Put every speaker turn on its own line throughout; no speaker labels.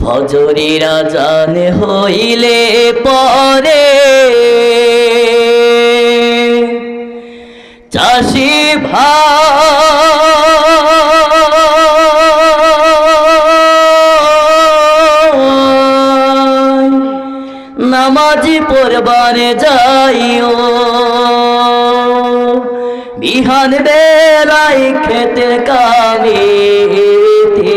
ফজরের আযান হইলে পরে চাষি ভাই নামাজি পড়বারে যাইও বিহান বেলায় খেতের কামেতে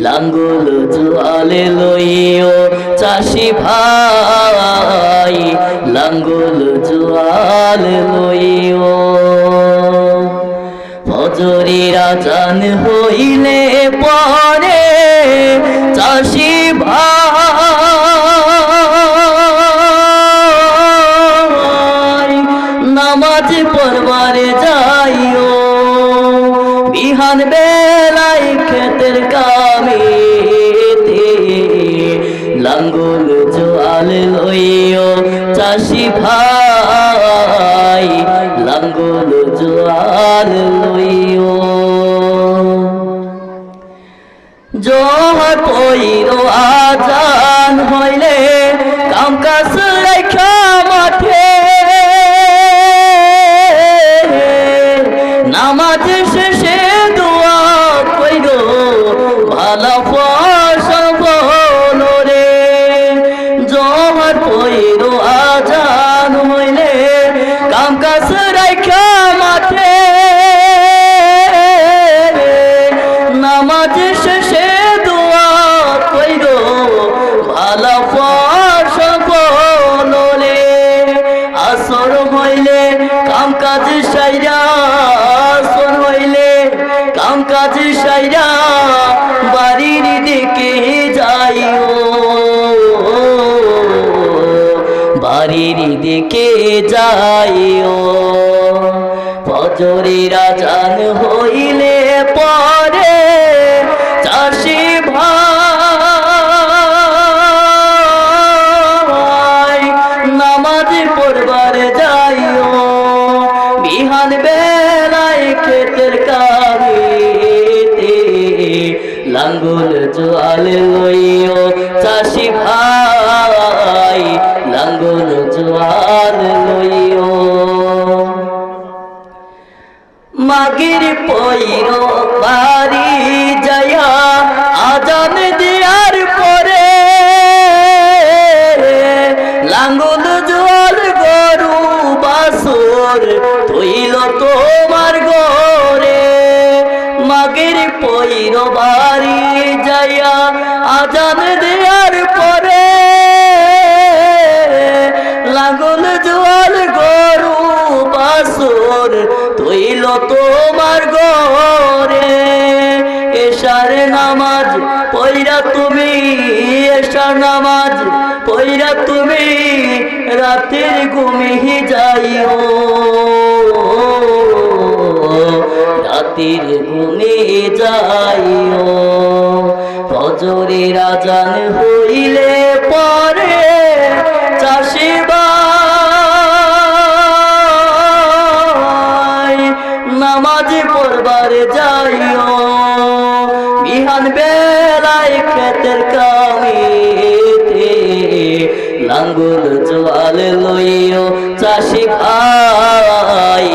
লাঙ্গল জোয়ালে লইও চাষি ভাই লাঙ্গল জোয়ালে লইও ফজরের আযান হইলে পরে চাষি ভাই নামাজ পড়বারে যাইও বিহান বেলায় খেতের কামেতে লাঙ্গল জোয়াল লইও চাষি ভাই লাঙ্গল জোয়াল লইও জোহর পইরো আযান হইলে কাম কাজ রাইখা মাঠে নামাজ শেষে দোয়া কইরো ভালো ফসল বলো রে জোহর পইরো আযান হইলে কাম কাজ রাইখা মাঠে নামাজ শেষে দোয়া কইরো ভালো ফসল বলো রে আসর হইলে কাম কাজ সাইরা আসর হইলে কাম কাজ সাইরা বাড়ির দিকে যাইও বাড়ির দিকে যাইও ফজরের আযান হইলে পরে চাষি ভাই নামাজ পড়বারে যাইও বিহান বেলায় খেতের কামেতে লাঙ্গল জোয়াল লইও চাষি ভাই লাঙ্গল জোয়াল লইও মাগির পইরো বাড়ি যায়া আযান দিয়ার পরে লাঙ্গল জোয়াল গরু বাছুর থইল তোমার ঘরে মাগির পইরো বাড়ি যায়া আযান দিয়ার পরে লাঙ্গল জোয়াল গরু বাছুর থইল তোমার ঘরে এশার নামাজ পইরা তুমি এশার নামাজ পইরা তুমি রাতের ঘুমিয়ে যাইও রাতের ঘুমে যাইও ফজরের আযান হইলে পরে চাষি ভাই নামাজ পড়বারে যাইও বিহান বেলায় খেতের কামেতে লাঙ্গল জোয়াল লইও চাষি ভাই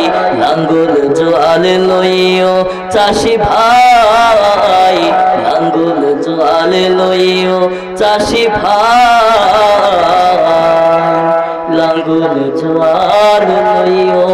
লাঙ্গল জোয়াল লইও চাষি ভাই লাঙ্গল জোয়াল লইও চাষি ভাই লাঙ্গল জোয়াল লইও।